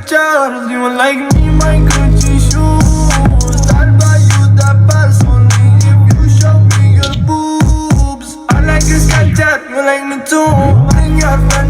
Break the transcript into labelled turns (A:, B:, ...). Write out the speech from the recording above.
A: pictures. You like me, my Gucci shoes. I'll buy you the best only if you show me your boobs. I like your Snapchat, you like me too. Bring your friend